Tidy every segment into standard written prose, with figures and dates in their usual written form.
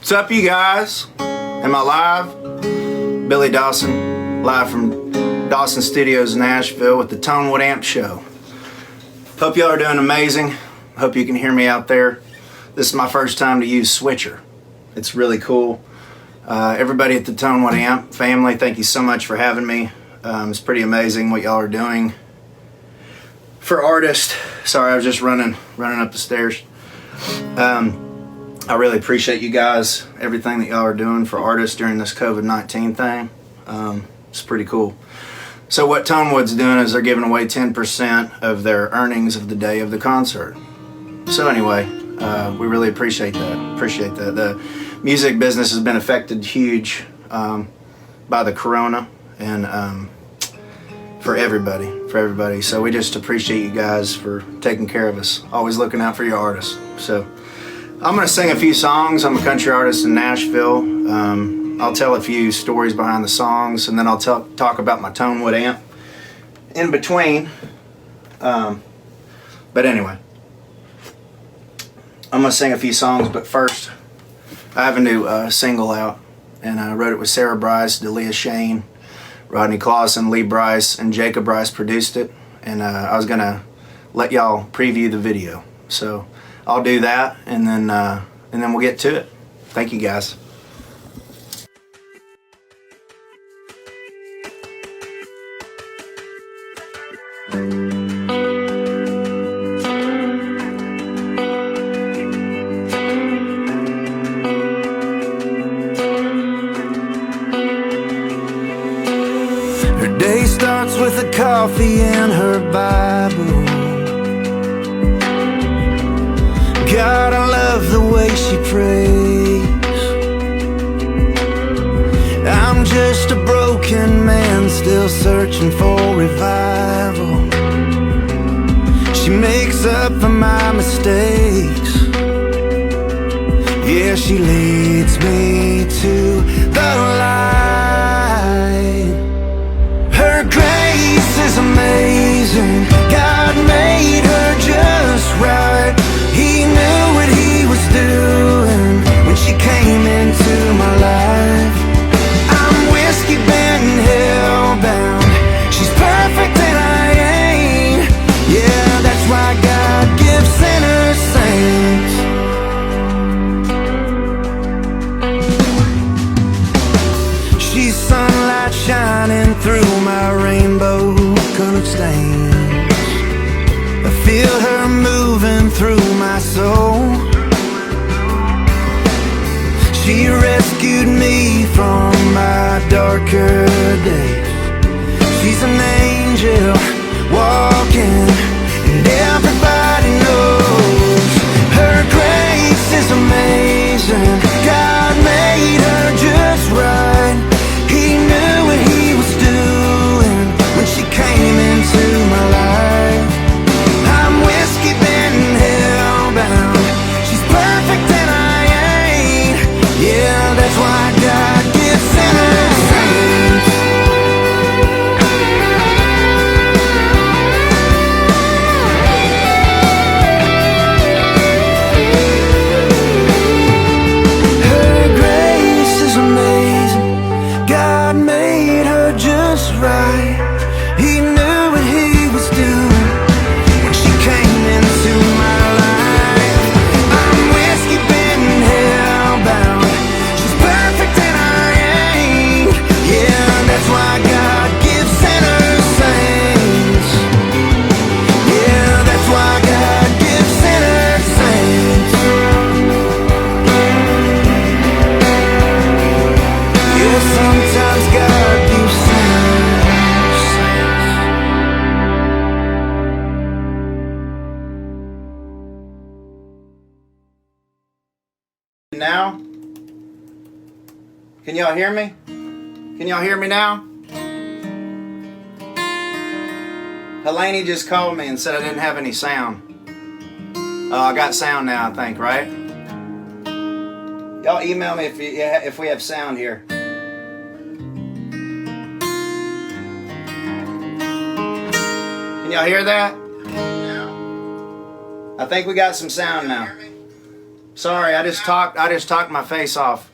What's up, you guys? Am I live? Billy Dawson, live from Dawson Studios, Nashville with the Tonewood-Amp show. Hope y'all are doing amazing. Hope you can hear me out there. This is my first time to use Switcher. It's really cool. Everybody at the Tonewood-Amp family, thank you so much for having me. It's pretty amazing what y'all are doing for artists. Sorry, I was just running up the stairs. I really appreciate you guys, everything that y'all are doing for artists during this COVID-19 thing. It's pretty cool. So what Tonewood's doing is they're giving away 10% of their earnings of the day of the concert. So anyway, we really appreciate that. The music business has been affected huge by the corona and for everybody. So we just appreciate you guys for taking care of us, always looking out for your artists. So I'm going to sing a few songs. I'm a country artist in Nashville. I'll tell a few stories behind the songs, and then I'll talk about my Tonewood-Amp in between. But anyway, I'm going to sing a few songs, but first, I have a new single out, and I wrote it with Sarah Bryce, Delia Shane, Rodney Clausen, Lee Bryce, and Jacob Bryce produced it, and I was going to let y'all preview the video. So I'll do that, and then we'll get to it. Thank you, guys. Her day starts with a coffee and her Bible. God, I love the way she prays. I'm just a broken man still searching for revival. She makes up for my mistakes. Yeah, she leads me to the light. Her grace is amazing. God made her just right. He knew what he was doing when she came into my life. I'm whiskey bent, hell-bound. She's perfect and I ain't. Yeah, that's why God gives sinners saints. She's sunlight shining through my rainbow-colored stains. I feel her moving through my soul. She rescued me from my darker days. She's an angel walking, and everybody knows her grace is amazing. God made her just right. He knew what he was doing when she came into my life. I'm whiskey bent, hell-bound. She's perfect and I ain't. Yeah, that's why God gives sinners saints. Her grace is amazing. God made her just right. He knew what he was doing when she came into my life. I'm whiskey bent, hell-bound. She's perfect and I ain't. Yeah, that's why God gives sinners saints. Yeah, that's why God gives sinners saints. Yeah, sometimes God gives sinners saints. Now, can y'all hear me? Can y'all hear me now? Helene just called me and said I didn't have any sound. I got sound now, I think, right? Y'all email me if we have sound here. Can y'all hear that? I think we got some sound now. Sorry, I just talked my face off.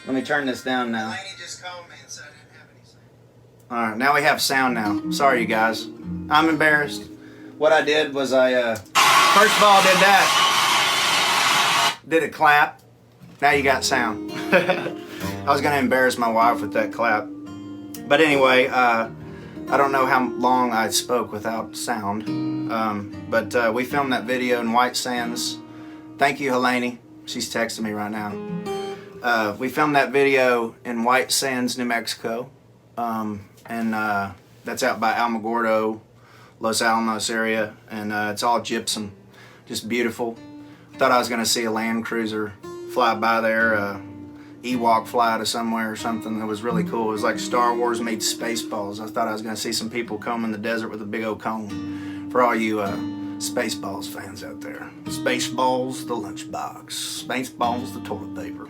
Let me turn this down now. Lady just called me and said I didn't have any sound. All right, now we have sound now. Sorry, you guys. I'm embarrassed. What I did was I first of all did that. Did a clap. Now you got sound. I was gonna embarrass my wife with that clap. But anyway, I don't know how long I spoke without sound. But we filmed that video in White Sands. Thank you, Helene. She's texting me right now. We filmed that video in White Sands, New Mexico. And that's out by Alamogordo, Los Alamos area. And it's all gypsum. Just beautiful. Thought I was going to see a Land Cruiser fly by there. Ewok fly to somewhere or something. That was really cool. It was like Star Wars meets Spaceballs. I thought I was going to see some people combing the desert with a big old cone. For all you Spaceballs fans out there. Spaceballs, the lunchbox. Spaceballs, the toilet paper.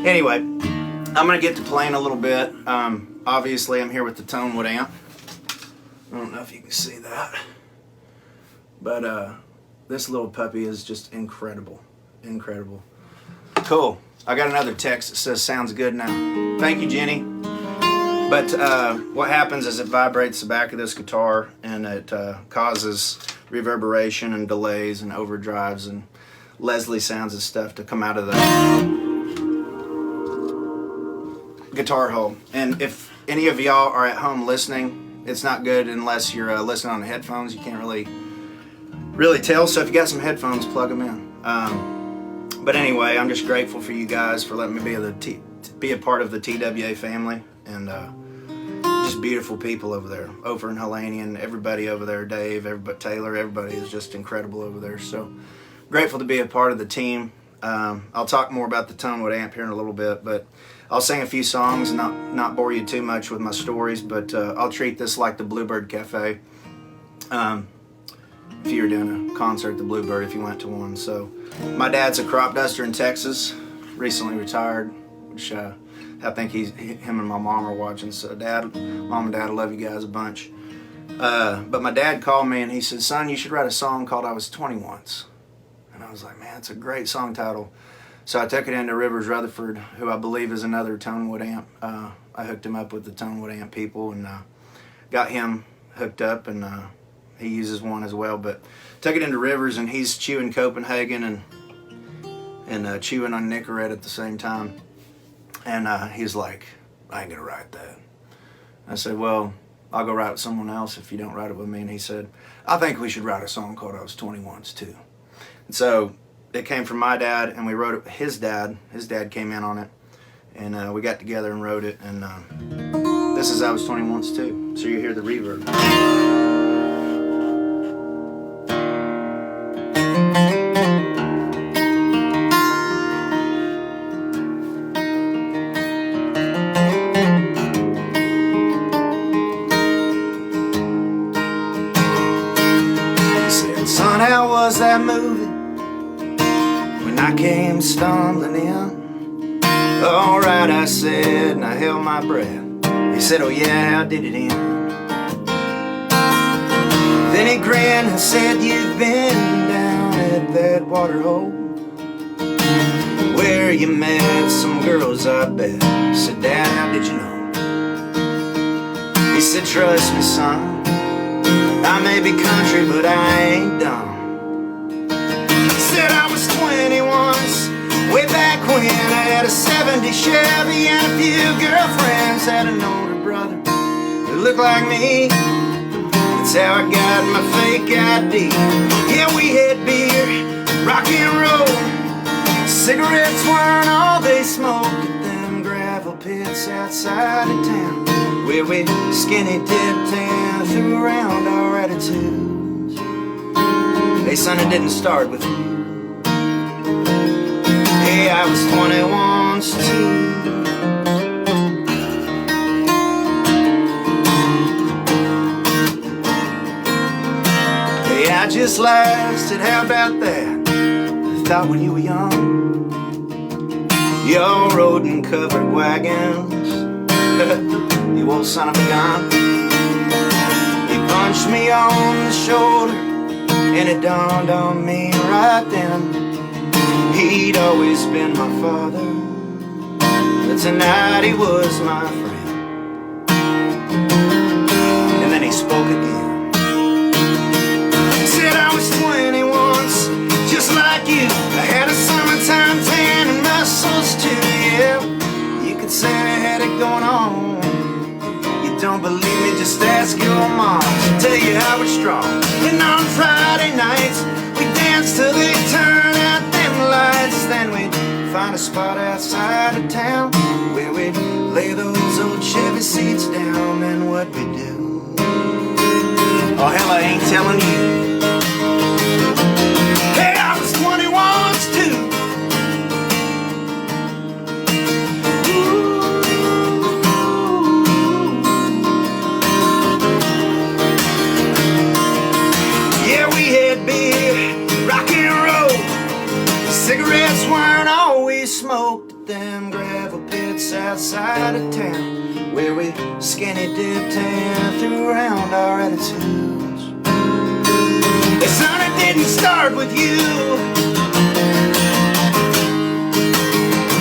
Anyway, I'm going to get to playing a little bit. Obviously, I'm here with the Tonewood-Amp. I don't know if you can see that. But this little puppy is just incredible. Incredible. Cool. I got another text that says sounds good now. Thank you, Jenny. But what happens is it vibrates the back of this guitar and it causes reverberation and delays and overdrives and Leslie sounds and stuff to come out of the guitar hole. And if any of y'all are at home listening, it's not good unless you're listening on the headphones. You can't really tell. So if you got some headphones, plug them in. But anyway, I'm just grateful for you guys for letting me be a part of the TWA family, and just beautiful people over there, Ofer and Helene and everybody over there, Dave, everybody, Taylor, everybody is just incredible over there. So grateful to be a part of the team. I'll talk more about the Tonewood-Amp here in a little bit, but I'll sing a few songs and not bore you too much with my stories, but I'll treat this like the Bluebird Cafe. If you were doing a concert at the Bluebird, if you went to one. So my dad's a crop duster in Texas, recently retired, which I think him and my mom are watching. So mom and dad, I love you guys a bunch. But my dad called me and he said, son, you should write a song called I Was 20 Once. And I was like, man, it's a great song title. So I took it into Rivers Rutherford, who I believe is another Tonewood-Amp. I hooked him up with the Tonewood-Amp people and got him hooked up, and he uses one as well. But took it into Rivers, and he's chewing Copenhagen and chewing on Nicorette at the same time. And he's like, I ain't gonna write that. I said, well, I'll go write it with someone else if you don't write it with me. And he said, I think we should write a song called I Was 20 Once too. And so it came from my dad, and we wrote it with his dad. His dad came in on it, and we got together and wrote it. And this is I Was 20 Once too. So you hear the reverb. Son, how was that movie when I came stumbling in? Alright, I said, and I held my breath. He said, oh yeah, how did it end? Then he grinned and said, you've been down at that water hole where you met some girls, I bet. I said, Dad, how did you know? He said, trust me, son, I may be country, but I ain't dumb. Said I was 20 once, way back when I had a 70 Chevy and a few girlfriends. Had an older brother that looked like me. That's how I got my fake ID. Yeah, we had beer, rock and roll. Cigarettes weren't all they smoked at them gravel pits outside of town, where we skinny dipped and threw around our attitudes. Hey son, it didn't start with you. Hey, I was 20 once too. Hey, I just lasted, how about that? I thought when you were young, y'all rode in covered wagons. You old son of a gun. He punched me on the shoulder, and it dawned on me right then He'd always been my father, but tonight he was my friend. And then he spoke again. Said I was 20 once, just like you. I had a summertime tan and muscles too, yeah. You could say I had it going on. You don't believe me, just ask your mom. She'll tell you I was strong. And on Friday nights, we danced till they turn out them lights. Then we'd find a spot outside of town where we'd lay those old Chevy seats down. And what we do, oh hell, I ain't telling you. Hey, I was 20 once too. Cigarettes weren't all we smoked at them gravel pits outside of town, where we skinny dipped and threw around our attitudes. The son, it didn't start with you.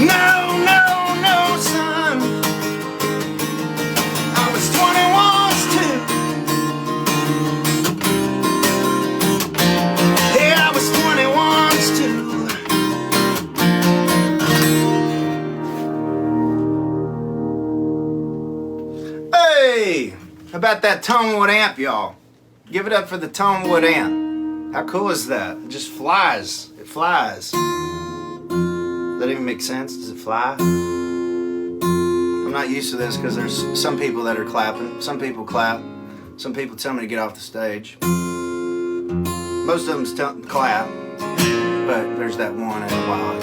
No, no, no, son. I was 20 once too. Yeah, I was 20 once too. Hey, how about that Tonewood-Amp, y'all? Give it up for the Tonewood-Amp. How cool is that? It just flies. It flies. Does that even make sense? Does it fly? I'm not used to this because there's some people that are clapping. Some people clap. Some people tell me to get off the stage. Most of them clap, but there's that one in a while.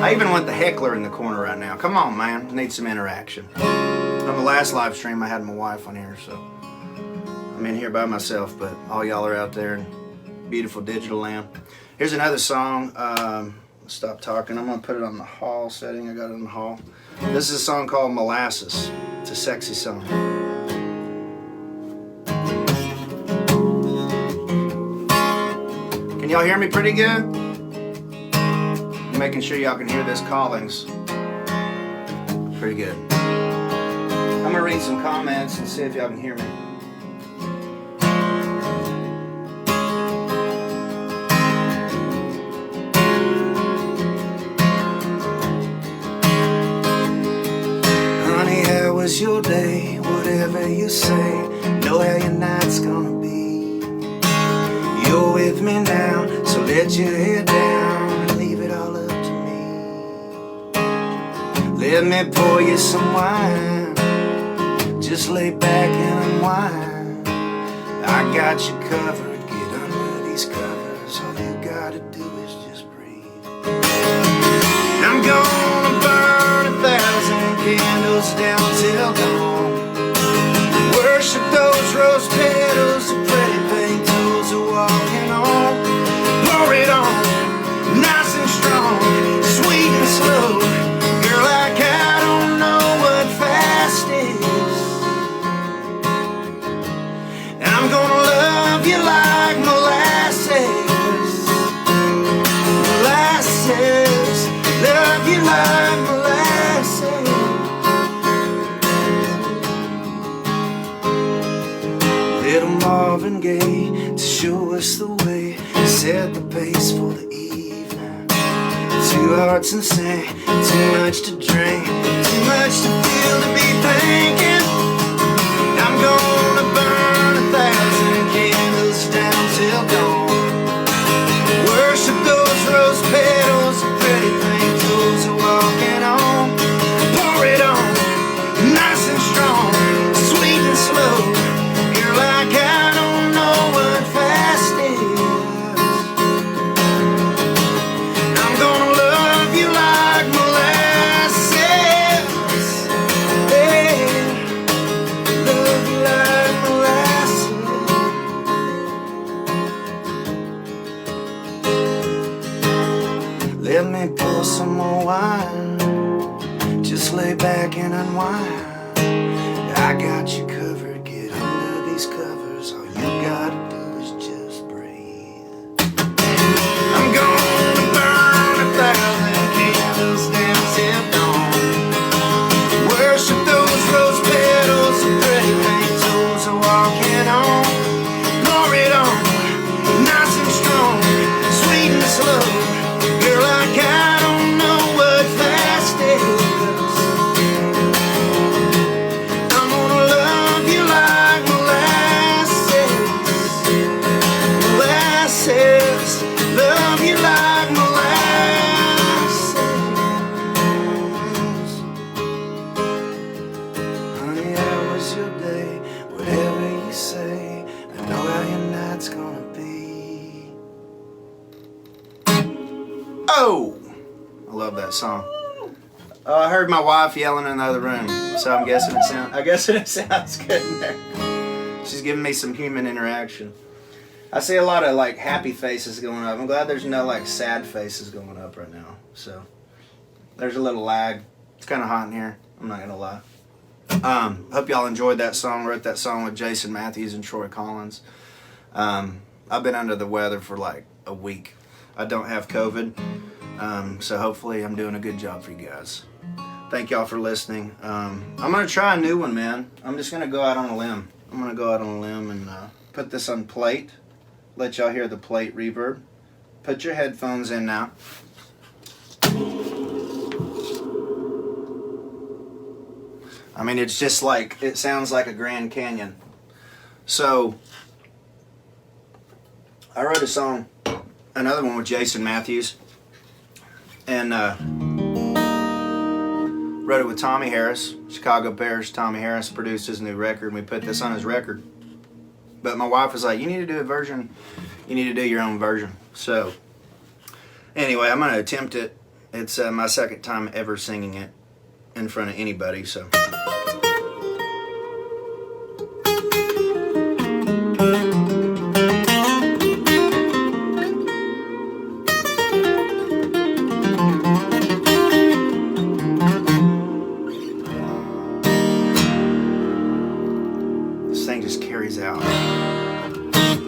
I even want the heckler in the corner right now. Come on, man. Need some interaction. On the last live stream, I had my wife on here, so I'm in here by myself, but all y'all are out there in beautiful digital land. Here's another song. Stop talking. I'm going to put it on the hall setting. I got it in the hall. This is a song called Molasses. It's a sexy song. Can y'all hear me pretty good? I'm making sure y'all can hear this callings. Pretty good. I'm gonna read some comments and see if y'all can hear me. Honey, how was your day? Whatever you say, know how your night's gonna be. You're with me now, so let your head down and leave it all up to me. Let me pour you some wine. Just lay back and unwind. I got you covered. Get under these covers. All you gotta do is just breathe. I'm gonna burn 1,000 candles down till dawn. Worship those rose petals, the pretty pink toes are walking on. Pour it on, nice and strong, sweet and slow. Girl, like I don't know what fast is. I'm gonna love you like molasses. Molasses. Love you like molasses. Little Marvin Gaye to show us the way, set the pace for the evening. Two hearts insane, too much to drink, too much to feel to be thinking. I'm gonna burn 1,000 candles down till dawn. Worship those rose petals, the pretty pink toes are walking on. Pour it on, nice and strong, sweet and slow. You're like I don't know what fast is. I'm gonna love you like molasses. Yeah. Love you like molasses. Let me pour some more wine. Just lay back and unwind. I got you covered. Get under these covers. All you gotta do is just breathe. I'm gonna burn that song. I heard my wife yelling in the other room, so I'm guessing it sounds good in there. She's giving me some human interaction. I see a lot of like happy faces going up. I'm glad there's no like sad faces going up right now. So there's a little lag. It's kind of hot in here. I'm not gonna lie. Hope y'all enjoyed that song. Wrote that song with Jason Matthews and Troy Collins. I've been under the weather for like a week. I don't have COVID, so hopefully I'm doing a good job for you guys. Thank y'all for listening. I'm gonna try a new one, man. I'm just gonna go out on a limb. I'm gonna go out on a limb and put this on plate. Let y'all hear the plate reverb. Put your headphones in now. I mean, it's just like, it sounds like a Grand Canyon. So, I wrote a song, another one with Jason Matthews, and wrote it with Tommy Harris, Chicago Bears. Tommy Harris produced his new record, and we put this on his record. But my wife was like, you need to do a version, you need to do your own version. So, anyway, I'm going to attempt it. It's my second time ever singing it in front of anybody, so.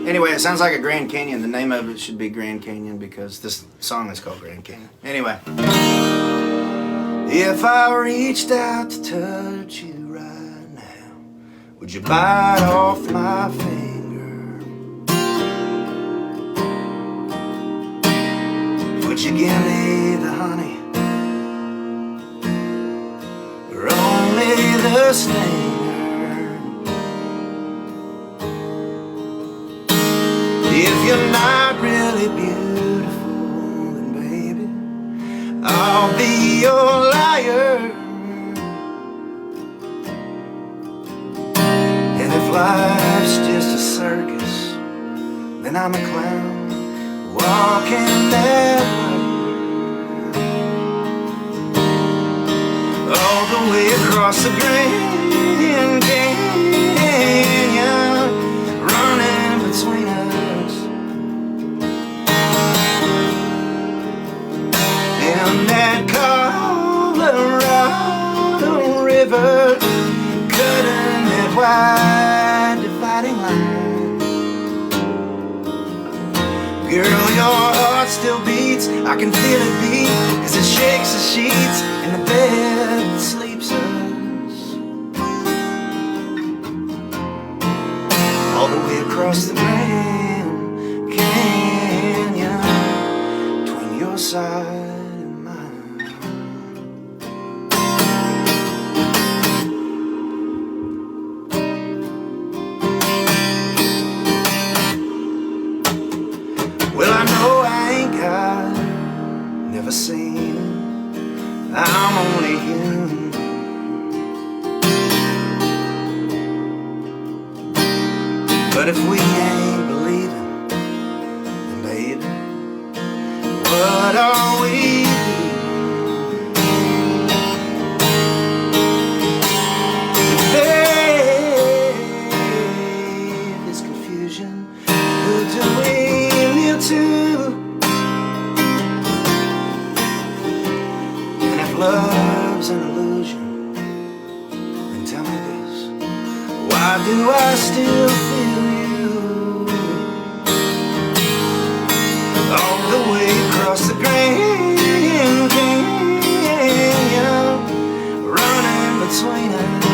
Anyway, it sounds like a Grand Canyon. The name of it should be Grand Canyon because this song is called Grand Canyon. Anyway. If I reached out to touch you right now, would you bite off my finger? Would you give me the honey or only the sting? If you're not really beautiful, then baby, I'll be your liar. And if life's just a circus, then I'm a clown walking that way, all the way across the Grand Canyon, running between us. And that Colorado River, cutting that wide dividing line. Girl, your heart still beats, I can feel it beat, 'cause it shakes the sheets and the bed that sleeps us, all the way across the Grand Canyon, between your side. Never seen it, I'm only human. But if we ain't believing, then baby, what are we doing? If this confusion, who do we live to? Love's an illusion, then tell me this, why do I still feel you? All the way across the Grand Canyon, running between us.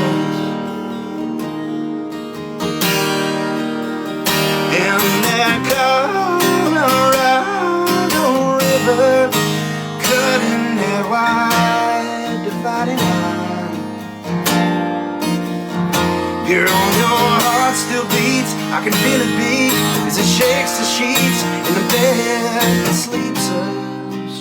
And that Colorado River, cutting that wide dividing line. Girl, your heart still beats, I can feel it beat, as it shakes the sheets in the bed that sleeps us.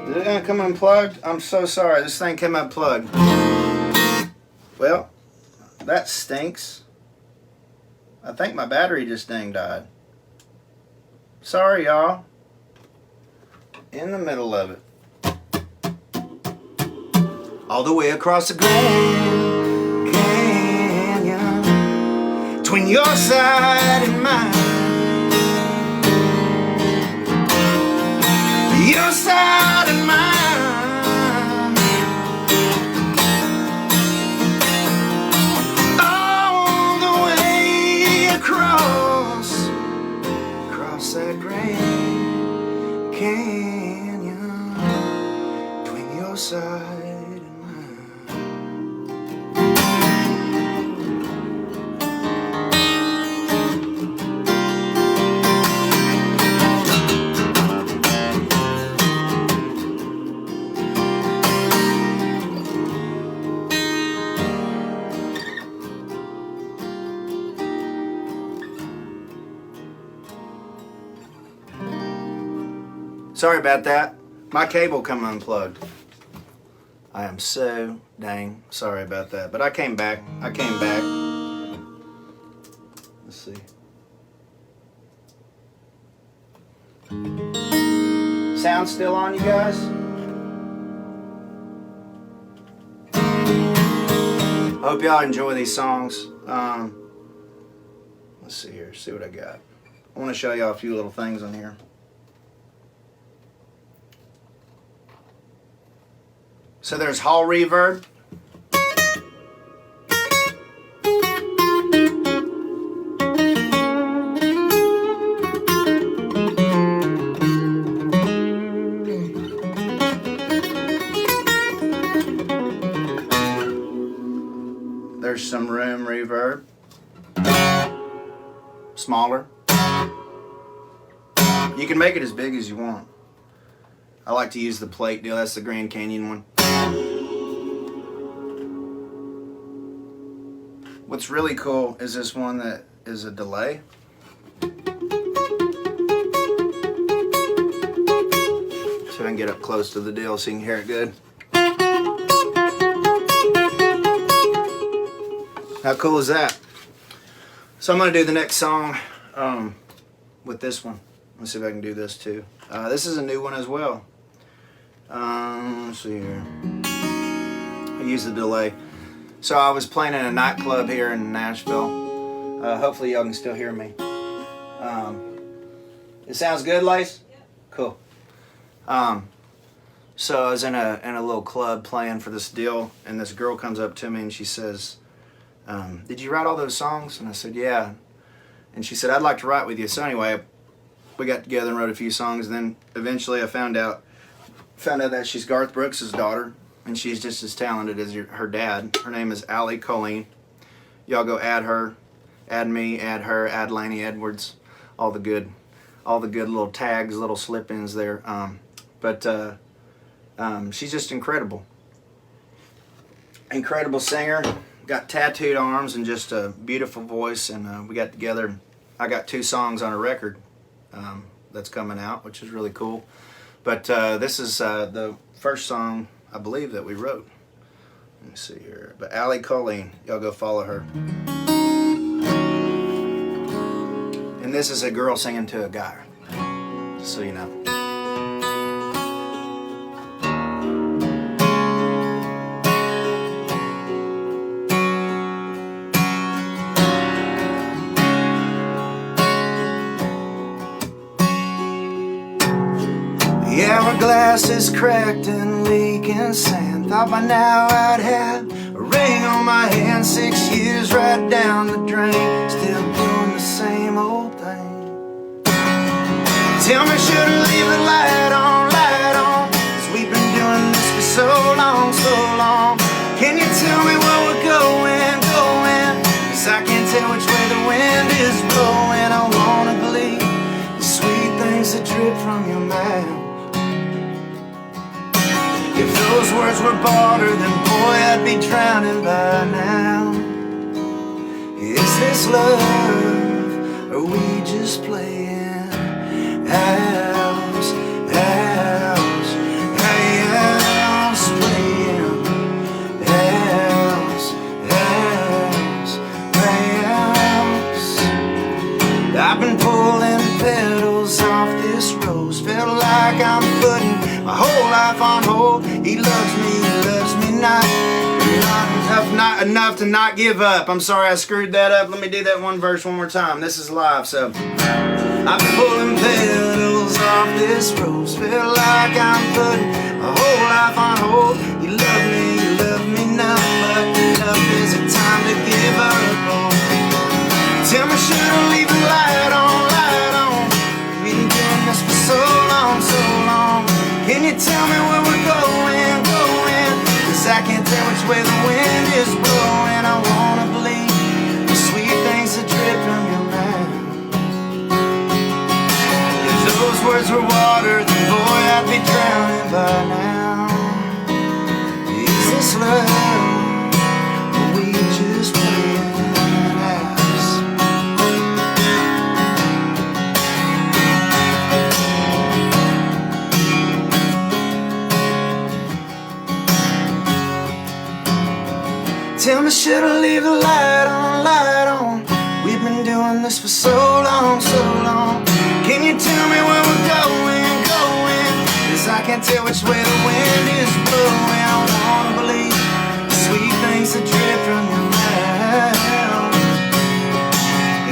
Is it gonna come unplugged? I'm so sorry, this thing came unplugged. Well, that stinks. I think my battery just dang died. Sorry, y'all. In the middle of it. All the way across the Grand Canyon, between your side and mine. Your side and mine. All the way across that Grand Canyon, between your side and mine. Sorry about that. My cable come unplugged. I am so dang sorry about that. But I came back. Let's see. Sound still on, you guys? I hope y'all enjoy these songs. Let's see here. See what I got. I want to show y'all a few little things on here. So there's hall reverb. There's some room reverb. Smaller. You can make it as big as you want. I like to use the plate deal. That's the Grand Canyon one. What's really cool is this one that is a delay. So I can get up close to the deal so you can hear it good. How cool is that? So I'm going to do the next song with this one. Let's see if I can do this too. This is a new one as well. Let's see here. I use the delay. So I was playing in a nightclub here in Nashville. Hopefully y'all can still hear me. It sounds good, Lace? Yeah. Cool. So I was in a little club playing for this deal, and this girl comes up to me and she says, did you write all those songs? And I said, yeah. And she said, I'd like to write with you. So anyway, we got together and wrote a few songs. And then eventually I found out that she's Garth Brooks' daughter. And she's just as talented as her dad. Her name is Allie Colleen. Y'all go add her, add me, add her, add Laney Edwards. All the good little tags, little slip-ins there. She's just incredible. Incredible singer. Got tattooed arms and just a beautiful voice. And we got together. I got 2 songs on a record that's coming out, which is really cool. But this is the first song, I believe, that we wrote. Let me see here. But Allie Colleen, y'all go follow her. And this is a girl singing to a guy, just so you know. The hourglass is cracked and leaking sand. Thought by now I'd have a ring on my hand. 6 years right down the drain, still doing the same old thing. Tell me, should I leave the light on, 'cause we've been doing this for so long, so long. Can you tell me where we're going, 'cause I can't tell which way the wind is blowing. I wanna believe the sweet things that drip from your mouth. If those words were barter, then boy, I'd be drowning by now. Is this love, or are we just playing house, playing house. I've been pulling pedals on rose. Feel like I'm putting my whole life on hold. He loves me not enough to not give up. I'm sorry I screwed that up. Let me do that one verse one more time. This is live, so I'm pulling petals off this rose. Feel like I'm putting my whole life on hold. You love me now, but enough is it time to give up. Oh, tell me, should I leave the light on, light on? We've been doing this for so long, so long. Can you tell me where we're going, going? 'Cause I can't tell which way the wind is blowing. I wanna believe the sweet things that drip from your mouth. If those words were water, then boy, I'd be drowning by now. Is this love? Or we just playing house? Tell me, should I leave the light on, light on? We've been doing this for so long, so long. Can you tell me where we're going, going? 'Cause I can't tell which way the wind is blowing. I wanna believe the sweet things that drip from your mouth.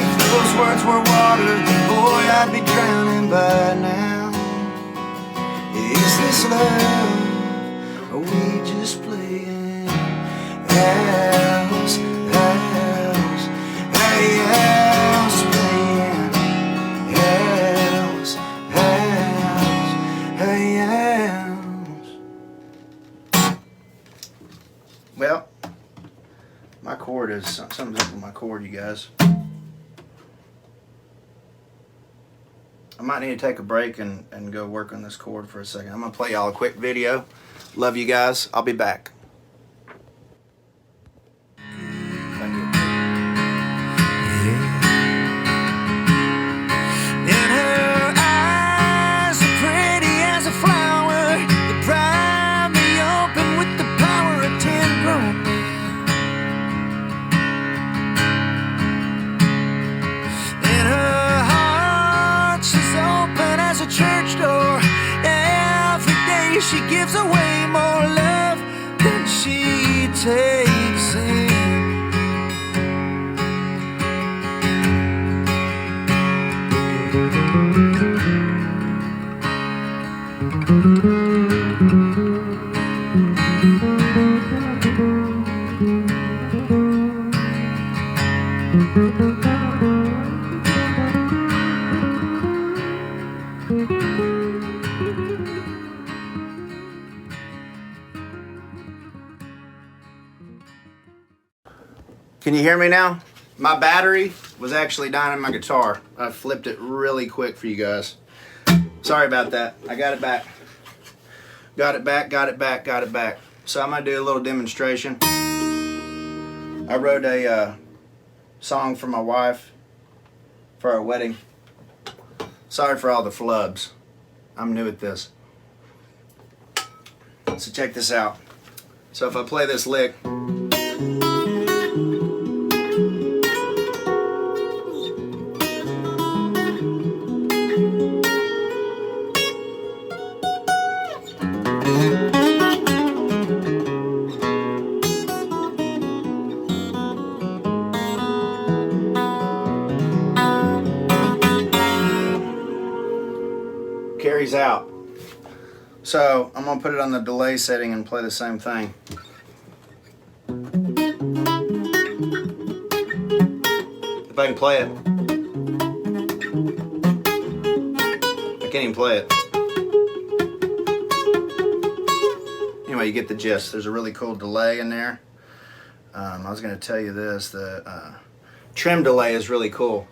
If those words were water, then boy, I'd be drowning by now. Is this love, or we just playing house, house, hey, house, playing house, house, hey, house. Well, my chord is, something's up with my chord, you guys. I might need to take a break and go work on this chord for a second. I'm gonna play y'all a quick video. Love you guys. I'll be back. Thank you. And her eyes are pretty as a flower. They pry me open with the power of 10 grown men. And her heart, she's open as a church door. Every day she gives away more love than she takes in. Can you hear me now? My battery was actually dying in my guitar. I flipped it really quick for you guys. Sorry about that. I got it back. Got it back, got it back, got it back. So I'm gonna do a little demonstration. I wrote a song for my wife for our wedding. Sorry for all the flubs. I'm new at this. So check this out. So if I play this lick, carries out. So I'm gonna put it on the delay setting and play the same thing. If I can play it. I can't even play it. Anyway, you get the gist. There's a really cool delay in there. I was gonna tell you this, the trim delay is really cool.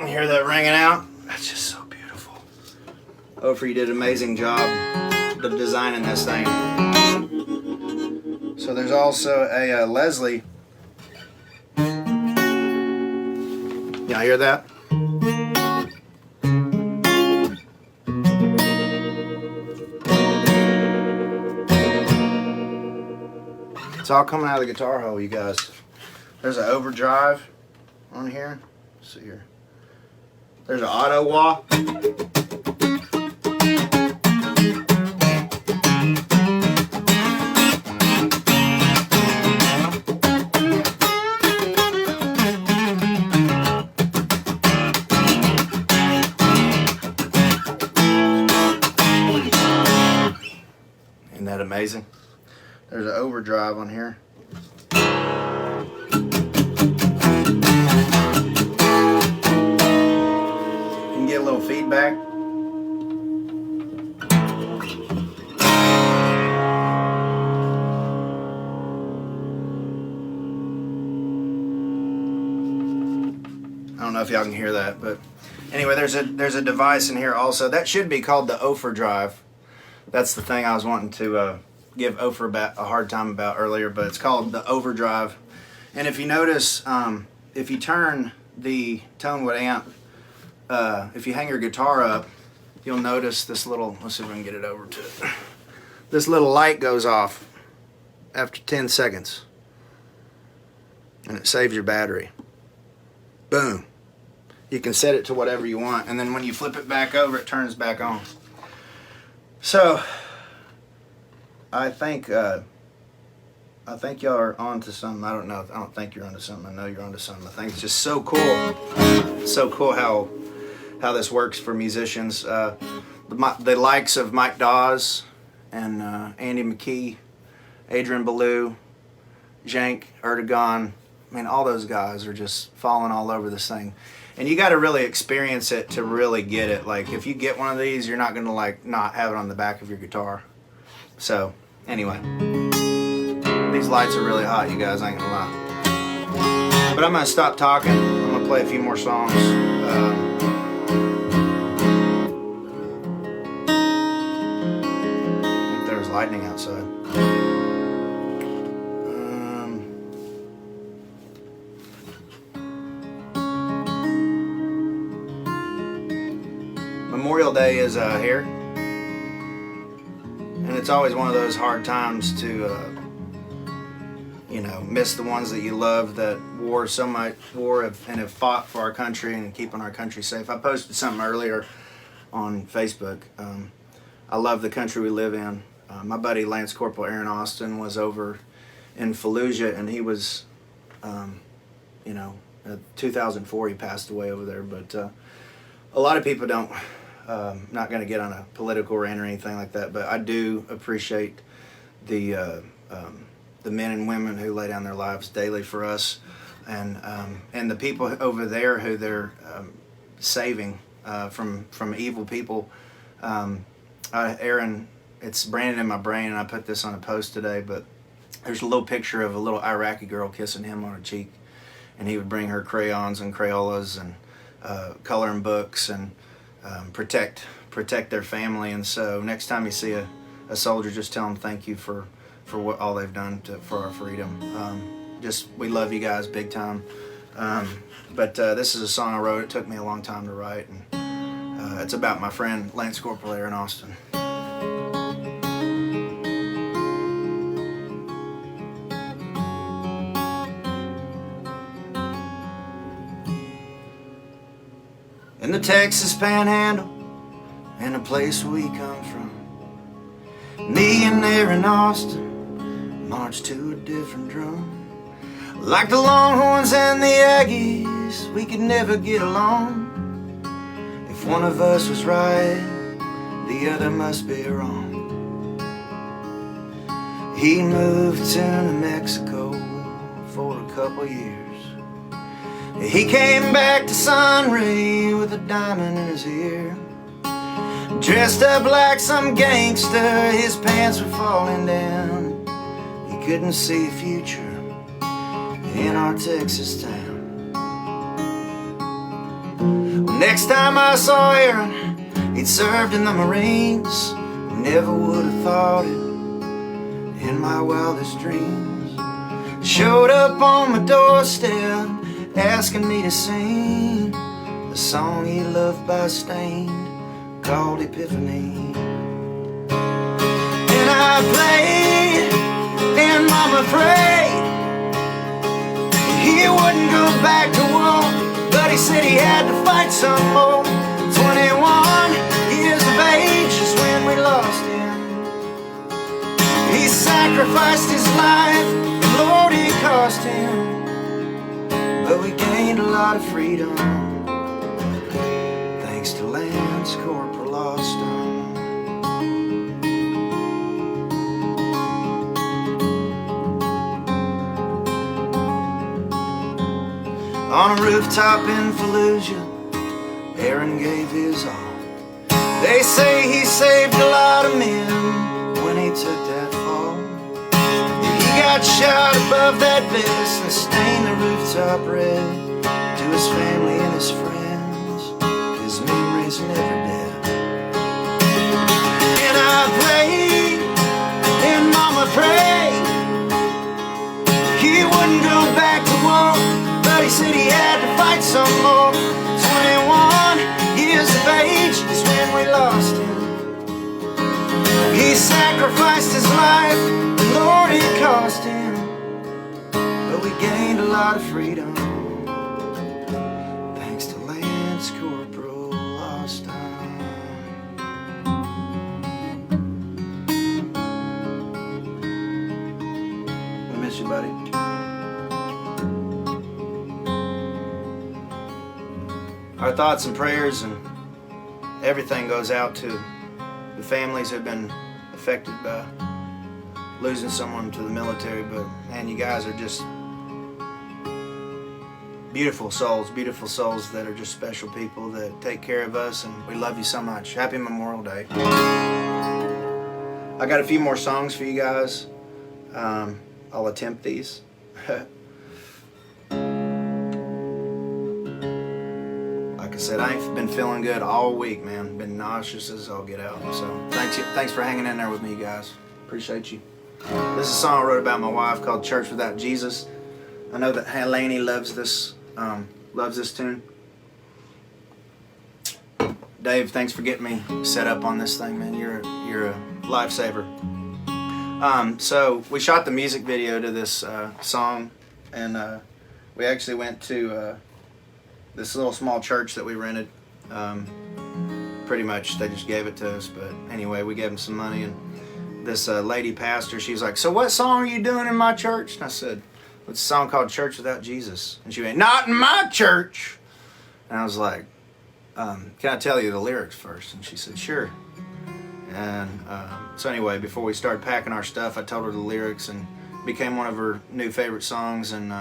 You hear that ringing out? That's just so beautiful. Ofer, you did an amazing job of designing this thing. So there's also a Leslie. Y'all hear that? It's all coming out of the guitar hole, you guys. There's an overdrive on here. Let's see here. There's an auto wah. Isn't that amazing? There's an overdrive on here. You can get a little feedback. I don't know if y'all can hear that, but anyway, there's a device in here also. That should be called the Ophir drive. That's the thing I was wanting to give Ophir a hard time about earlier, but it's called the overdrive. And if you notice, if you turn the Tonewood-Amp, if you hang your guitar up, you'll notice this little, let's see if I can get it over to it. This little light goes off after 10 seconds. And it saves your battery. Boom. You can set it to whatever you want, and then when you flip it back over, it turns back on. So, I think y'all are onto something. I don't know. I don't think you're onto something. I know you're onto something. I think it's just so cool. It's so cool how this works for musicians. The likes of Mike Dawes and Andy McKee, Adrian Ballou, Jank, Erdogan. I mean, all those guys are just falling all over this thing. And you got to really experience it to really get it. Like, if you get one of these, you're not going to, like, not have it on the back of your guitar. So, anyway. These lights are really hot, you guys, I ain't going to lie. But I'm going to stop talking. I'm going to play a few more songs. I think there was lightning outside. Memorial Day is here, and it's always one of those hard times to, you know, miss the ones that you love that and have fought for our country and keeping our country safe. I posted something earlier on Facebook. I love the country we live in. My buddy Lance Corporal Aaron Austin was over in Fallujah, and he was, you know, 2004 he passed away over there, but a lot of people don't. Not going to get on a political rant or anything like that, but I do appreciate the men and women who lay down their lives daily for us, and the people over there who they're saving from evil people. Aaron, it's branded in my brain, and I put this on a post today, but there's a little picture of a little Iraqi girl kissing him on her cheek, and he would bring her crayons and Crayolas and coloring books and protect their family. And so next time you see a soldier, just tell them thank you for what all they've done for our freedom. We love you guys big time. But this is a song I wrote. It took me a long time to write, and it's about my friend Lance Corporal Aaron Austin. In the Texas Panhandle, in the place we come from, me and Aaron Austin marched to a different drum. Like the Longhorns and the Aggies, we could never get along. If one of us was right, the other must be wrong. He moved to New Mexico for a couple years. He came back to Sunray with a diamond in his ear. Dressed up like some gangster, his pants were falling down. He couldn't see a future in our Texas town. Well, next time I saw Aaron, he'd served in the Marines. Never would have thought it in my wildest dreams. Showed up on my doorstep, asking me to sing the song he loved by Stained, called Epiphany. And I played, and Mama mama prayed he wouldn't go back to war, but he said he had to fight some more. 21 years of age is when we lost him. He sacrificed his life, and Lord, it cost him, but we gained a lot of freedom thanks to Lance Corporal Austin. On a rooftop in Fallujah, Aaron gave his all. They say he saved a lot of men when he took that fall. He got shot above that vest and stained the rooftop red. To his family and his friends, his memory's never dead. And I prayed, and Mama prayed he wouldn't go back to war, but he said he had to fight some more. 21 years of age is when we lost him. He sacrificed his life, and Lord, it cost him, but we gained a lot of freedom thanks to Lance Corporal Austin. I miss you, buddy. Our thoughts and prayers and everything goes out to the families who have been affected by losing someone to the military. But man, you guys are just beautiful souls that are just special people that take care of us, and we love you so much. Happy Memorial Day. I got a few more songs for you guys. I'll attempt these. Like I said, I ain't been feeling good all week, man. Been nauseous as all get out. So thanks for hanging in there with me, you guys. Appreciate you. This is a song I wrote about my wife called "Church Without Jesus." I know that Laney loves this tune. Dave, thanks for getting me set up on this thing, man. You're a lifesaver. So we shot the music video to this song, and we actually went to this little small church that we rented. Pretty much they just gave it to us, but anyway, we gave them some money, and this lady pastor, she was like, "So what song are you doing in my church?" And I said, "It's a song called Church Without Jesus." And she went, "Not in my church." And I was like, "Can I tell you the lyrics first?" And she said, "Sure." And so anyway, before we started packing our stuff, I told her the lyrics, and it became one of her new favorite songs. And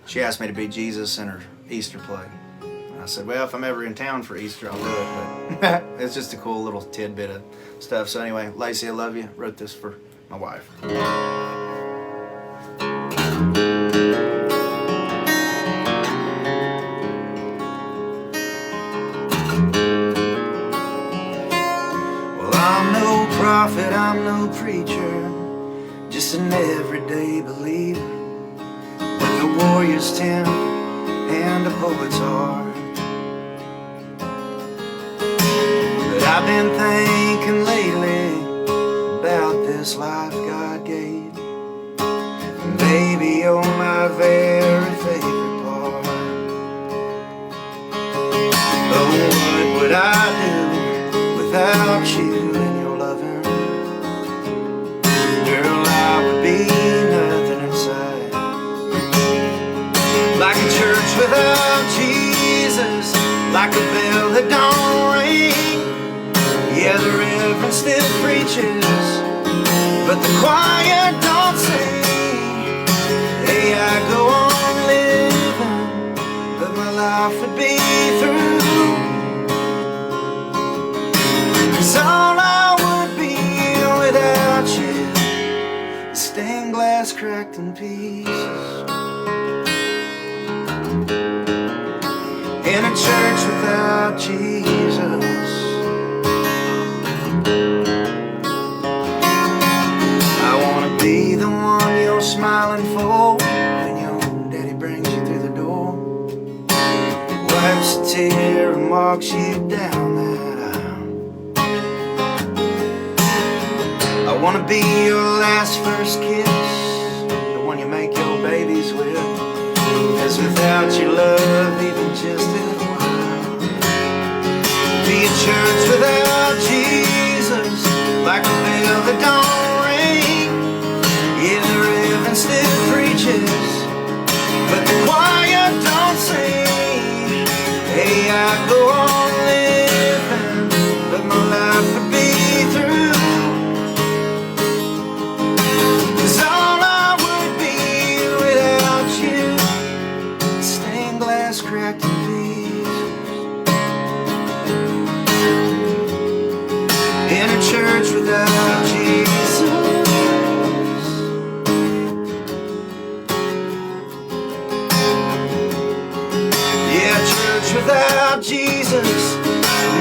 she asked me to be Jesus in her Easter play. And I said, "Well, if I'm ever in town for Easter, I'll do it." But it's just a cool little tidbit of stuff. So anyway, Lacey, I love you. Wrote this for my wife. Prophet, I'm no preacher, just an everyday believer with a warrior's tent and a poet's heart. But I've been thinking lately about this life God gave, and baby, you're my very favorite part. Oh, what would I do without you? Like a church without Jesus, like a bell that don't ring. Yeah, the reverend still preaches, but the choir don't sing. Hey, I go on living, but my life would be through, 'cause all I would be without you is stained glass cracked in pieces. In a church without Jesus, I wanna be the one you're smiling for when your daddy brings you through the door, wipes a tear and walks you down that aisle. I wanna be your last first kiss without your love, even just a little while. Be a church without Jesus, like a bell that don't ring. Yeah, the reverend still preaches, but the choir don't sing. Hey, I go on living, but my life would be through. 'Cause all I would be without you, stained glass cracked in pieces. In a church without Jesus. Yeah, church without Jesus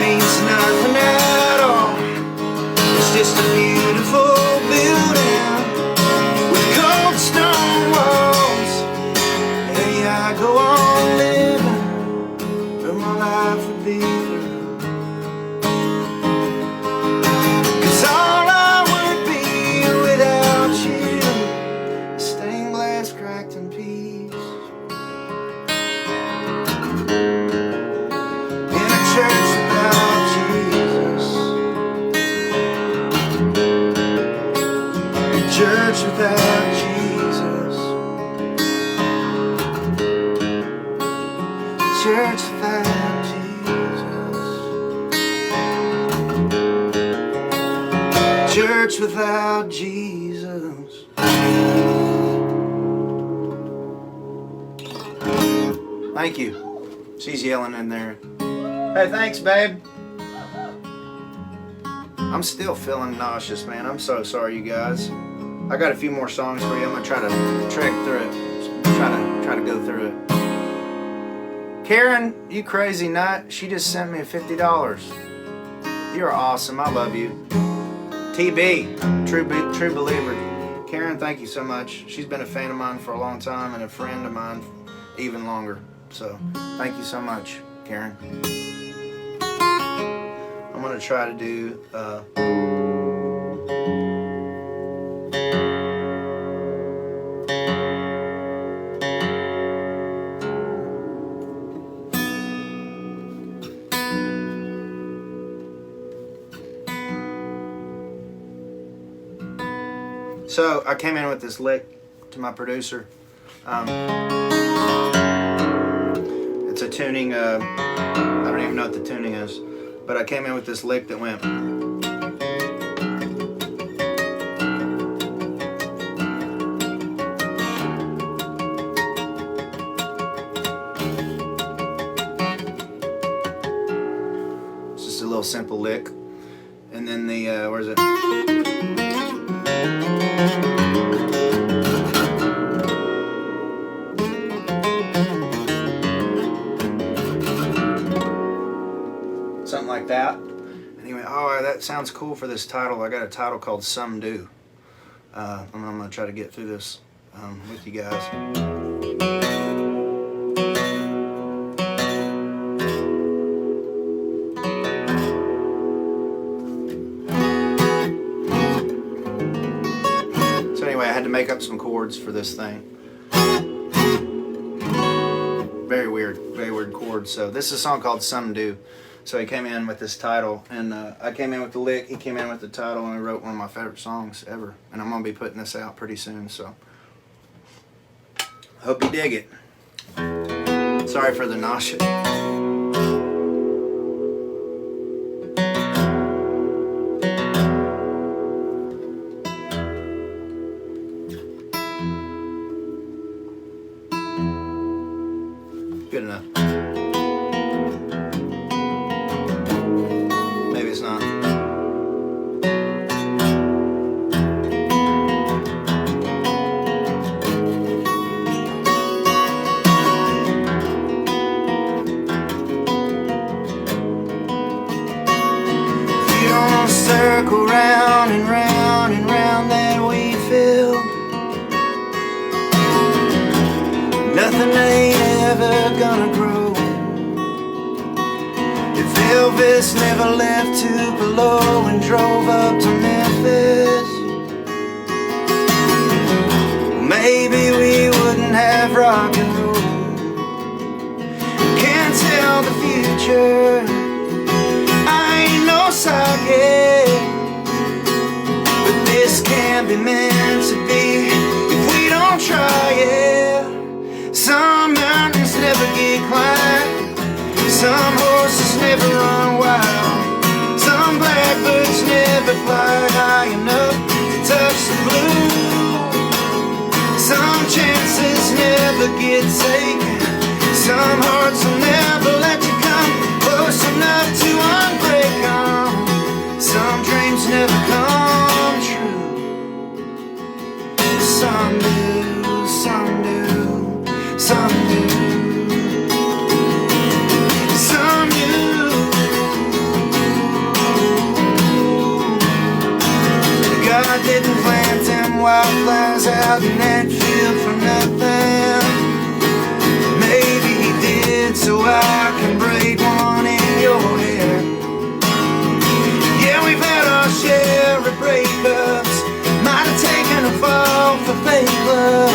means nothing at all. It's just a beautiful building with cold stone walls. Hey, I go on living, but my life would be through. 'Cause all I would be without you, stained glass cracked in pieces. In a church without Jesus. Church without Jesus. Church without Jesus. Church without Jesus. Thank you. She's yelling in there. Hey, thanks, babe. I'm still feeling nauseous, man. I'm so sorry, you guys. I got a few more songs for you. I'm gonna try to trek through it. Try to go through it. Karen, you crazy nut. She just sent me $50. You're awesome. I love you. TB, true believer. Karen, thank you so much. She's been a fan of mine for a long time and a friend of mine even longer. So thank you so much, Karen. I'm gonna try to do so I came in with this lick to my producer. It's a tuning, I don't even know what the tuning is, but I came in with this lick that went. It's just a little simple lick. And then the, where is it? Something like that. Anyway, oh, that sounds cool for this title. I got a title called Some Do. I'm going to try to get through this with you guys. So anyway, I had to make up some chords for this thing. Very weird chords. So this is a song called Some Do. So he came in with this title, and I came in with the lick, he came in with the title, and we wrote one of my favorite songs ever. And I'm going to be putting this out pretty soon, so hope you dig it. Sorry for the nausea. Good enough. Maybe it's not. If you don't circle round and round and round that wheat field, nothing ain't ever gonna grow. If Elvis never left Tupelo and drove up to Memphis, maybe we wouldn't have rock and roll. it. But this can't be meant to be if we don't try it. Some mountains never get climbed, some horses never run wild, some blackbirds never fly high enough to touch the blue. Some chances never get taken, some hearts will never let you come close enough to unbreak them. Some dreams never come true. Some do, some do, some do, some do. God didn't plant them wildflowers out in that field for nothing. Maybe he did so I can braid one in your hair. Yeah, we've had our share of breakups, might have taken a fall for fake love,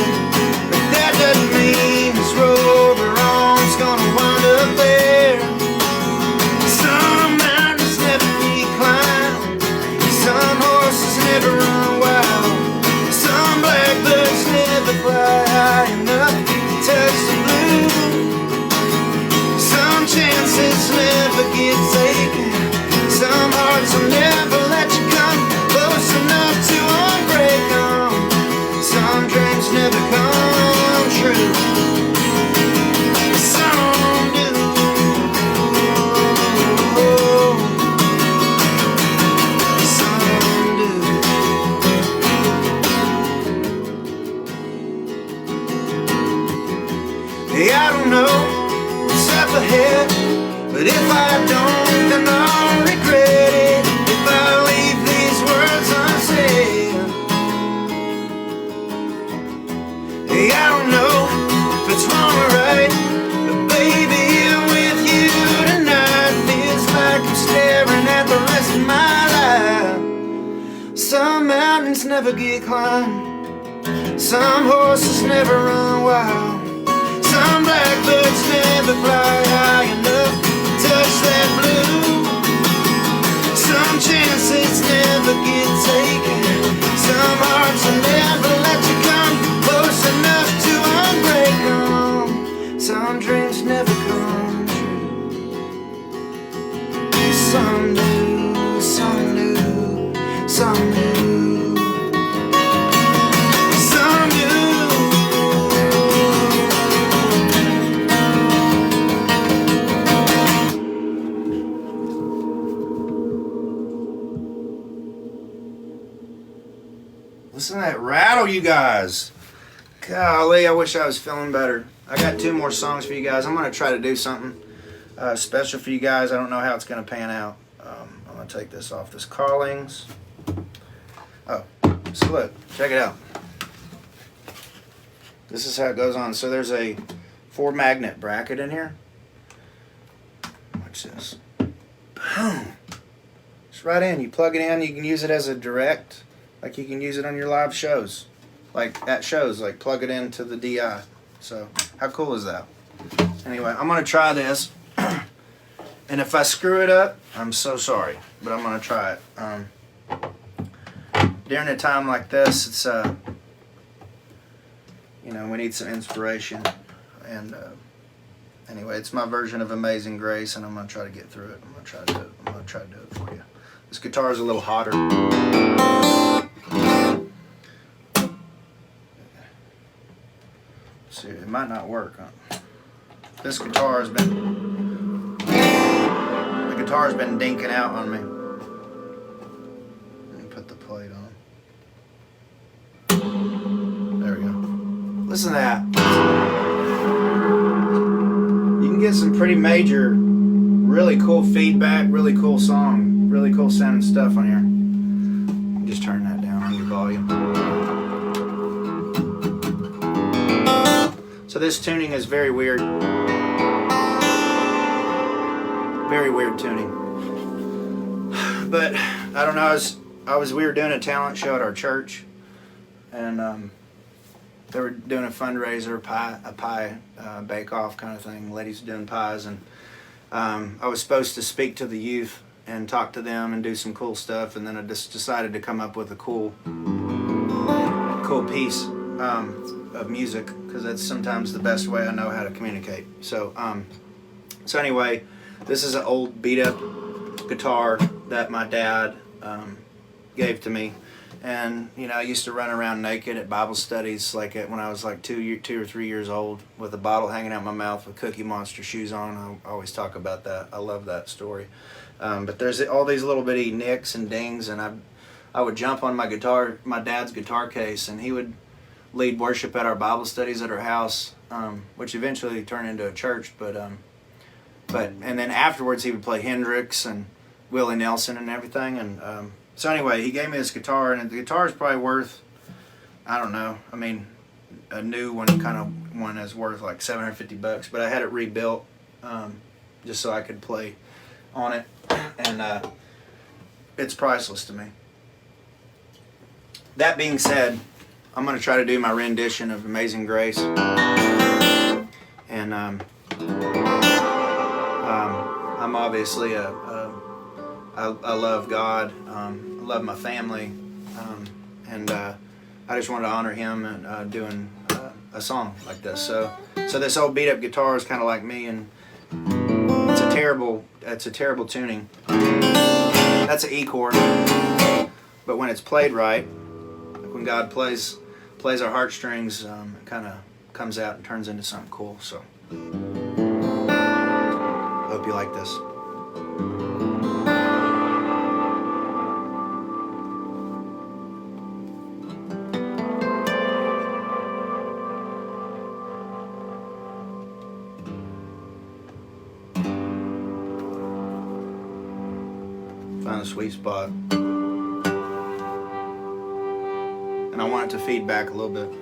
but that doesn't mean this road we're on's gonna wind up there. Some mountains never be climbed, some horses never run wild, some blackbirds never fly high enough to touch the blue. Some chances never get taken, some hearts will never let you come close enough to unbreak them. Some dreams never come true. Some do. Some do. Hey, I don't know what's up ahead, but if I don't, then I'll regret it. If I leave these words unsaid. Hey, I don't know if it's wrong or right, but baby, here with you tonight feels like I'm staring at the rest of my life. Some mountains never get climbed, some horses never run wild, some blackbirds never fly high enough to touch that blue. Some chances never get taken, some hearts will never let you come close enough to unbreak them. Some dreams never come true. Some do, some do, some do. Some do. Listen to that rattle, you guys. Golly, I wish I was feeling better. I got 2 more songs for you guys. I'm going to try to do something special for you guys. I don't know how it's going to pan out. I'm going to take this off this Carlings. Oh, so look, check it out. This is how it goes on. So there's a 4 magnet bracket in here. Watch this. Boom. It's right in. You plug it in. You can use it as a direct. Like you can use it on your live shows. Like at shows. Like plug it into the DI. So how cool is that? Anyway, I'm going to try this. And if I screw it up, I'm so sorry. But I'm going to try it. During a time like this, it's you know, we need some inspiration. And anyway, it's my version of Amazing Grace, and I'm going to try to get through it. I'm going to try to do it. I'm going to try to do it for you. This guitar is a little hotter. See, it might not work. Huh? This guitar has been, the guitar's been dinking out on me. Let me put the plate on. There we go. Listen to that. You can get some pretty major, really cool feedback, really cool song, really cool sounding stuff on here. Just turn that down on your volume. So this tuning is very weird. Very weird tuning. But I don't know, we were doing a talent show at our church, and they were doing a fundraiser, a pie bake-off kind of thing. Ladies doing pies, and I was supposed to speak to the youth and talk to them and do some cool stuff. And then I just decided to come up with a cool piece of music, because that's sometimes the best way I know how to communicate. So anyway, this is an old beat up guitar that my dad gave to me. And I used to run around naked at Bible studies, when I was like 2 or 3 years old, with a bottle hanging out my mouth with Cookie Monster shoes on. I always talk about that. I love that story. But there's all these little bitty nicks and dings, and I would jump on my dad's guitar case, and he would lead worship at our Bible studies at our house, which eventually turned into a church. But and then afterwards he would play Hendrix and Willie Nelson and everything. And so anyway, he gave me this guitar, and the guitar is probably worth, I don't know, I mean, a new one is worth like $750, but I had it rebuilt just so I could play on it, and it's priceless to me. That being said, I'm going to try to do my rendition of Amazing Grace, and I'm obviously I love God, I love my family, and I just wanted to honor Him and doing a song like this. So this old beat up guitar is kind of like me, and it's a terrible tuning. That's an E chord, but when it's played right, like when God plays our heartstrings, it kind of comes out and turns into something cool. So I hope you like this. Find the sweet spot. And I want it to feed back a little bit.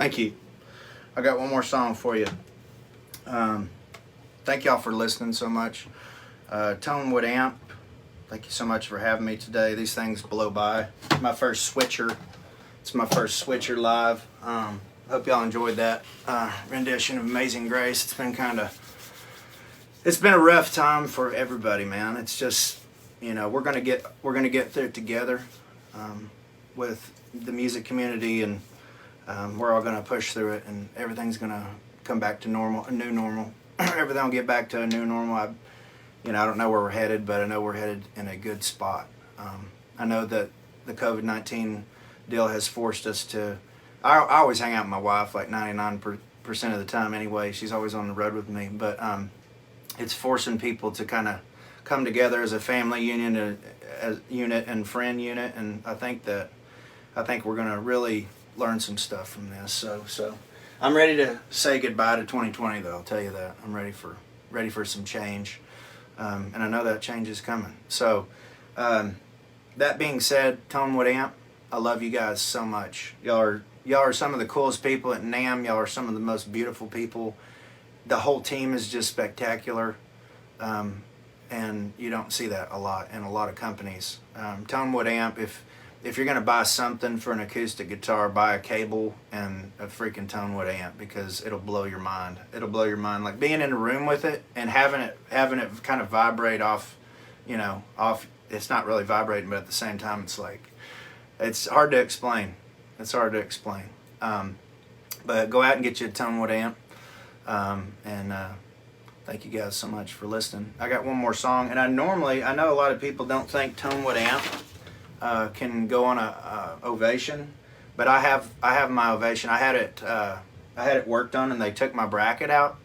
Thank you. I got one more song for you. Thank y'all for listening so much. ToneWoodAmp, thank you so much for having me today. These things blow by. My first switcher. It's my first switcher live. Hope y'all enjoyed that rendition of Amazing Grace. It's been a rough time for everybody, man. It's just, we're gonna get through it together with the music community, and we're all gonna push through it, and everything's gonna come back to normal, a new normal. Everything will get back to a new normal. I don't know where we're headed, but I know we're headed in a good spot. I know that the COVID-19 deal has forced us to. I always hang out with my wife like 99% of the time anyway. She's always on the road with me, but it's forcing people to kind of come together as a family union, as unit and friend unit, and I think we're gonna really learn some stuff from this. So I'm ready to say goodbye to 2020, though. I'll tell you that. I'm ready for some change, and I know that change is coming. So that being said, Tonewood-Amp, I love you guys so much. Y'all are some of the coolest people at NAMM. Y'all are some of the most beautiful people. The whole team is just spectacular, and you don't see that a lot in a lot of companies. Tonewood-Amp, if you're going to buy something for an acoustic guitar, buy a cable and a freaking Tonewood-Amp, because it'll blow your mind. It'll blow your mind. Like being in a room with it and having it kind of vibrate off, it's not really vibrating, but at the same time it's like, it's hard to explain. It's hard to explain. But go out and get you a Tonewood-Amp. And thank you guys so much for listening. I got one more song, and I know a lot of people don't think Tonewood-Amp can go on a Ovation, but I have my Ovation. I had it worked on, and they took my bracket out,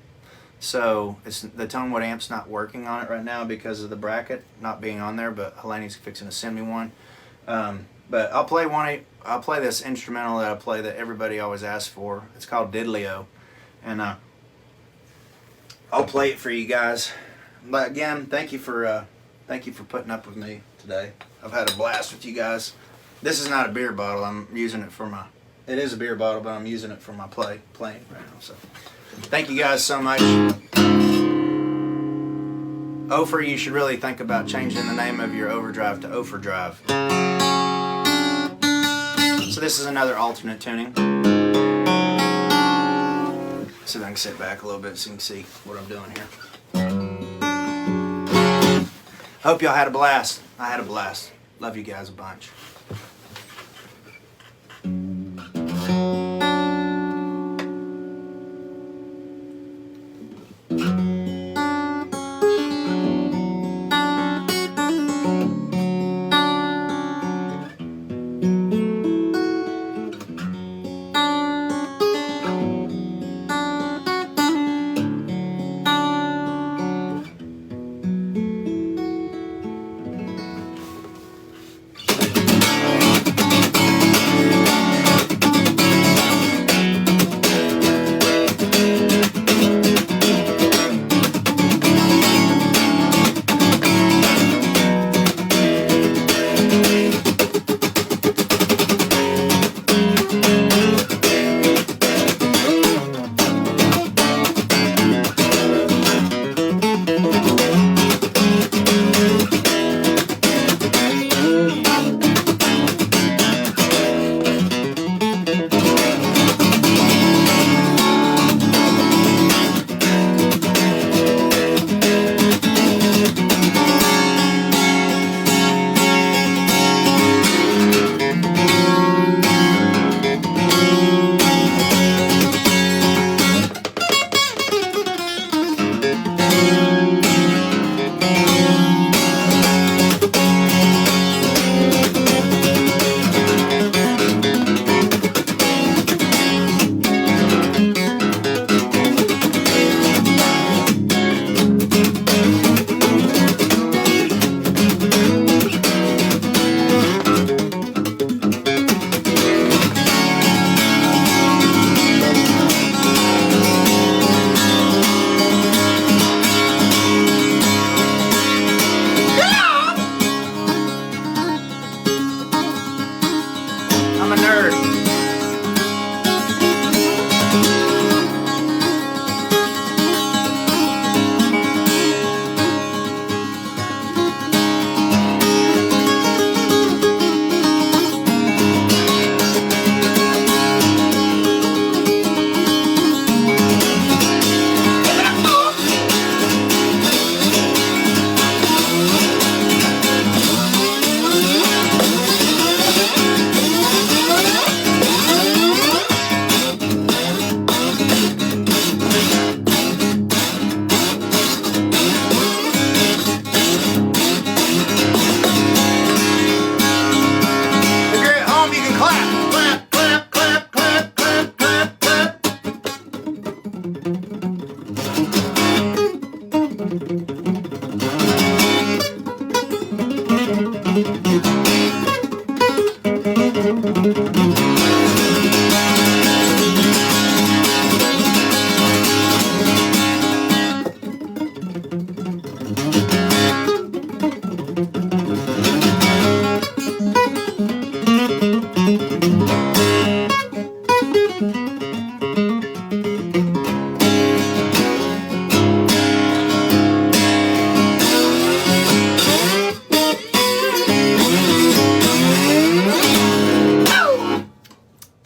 so the Tonewood-Amp's not working on it right now because of the bracket not being on there. But Helene's fixing to send me one. But I'll play this instrumental that I play that everybody always asks for. It's called Diddley-O, and I'll play it for you guys. But again, thank you for putting up with me today. I've had a blast with you guys. This is not a beer bottle. I'm using it for my. It is a beer bottle, but I'm using it for my playing right now. So, thank you guys so much. Ofer, you should really think about changing the name of your overdrive to Ofer Drive. So this is another alternate tuning. See if I can sit back a little bit so you can see what I'm doing here. Hope y'all had a blast. I had a blast. Love you guys a bunch.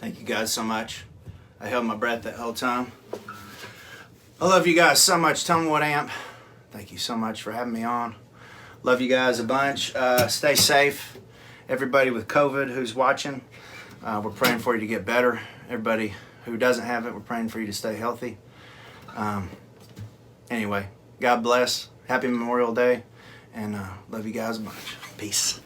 Thank you guys so much. I held my breath that whole time. I love you guys so much, Tonewood-Amp. Thank you so much for having me on. Love you guys a bunch. Stay safe. Everybody with COVID who's watching, we're praying for you to get better. Everybody who doesn't have it, we're praying for you to stay healthy. Anyway, God bless. Happy Memorial Day. And love you guys a bunch. Peace.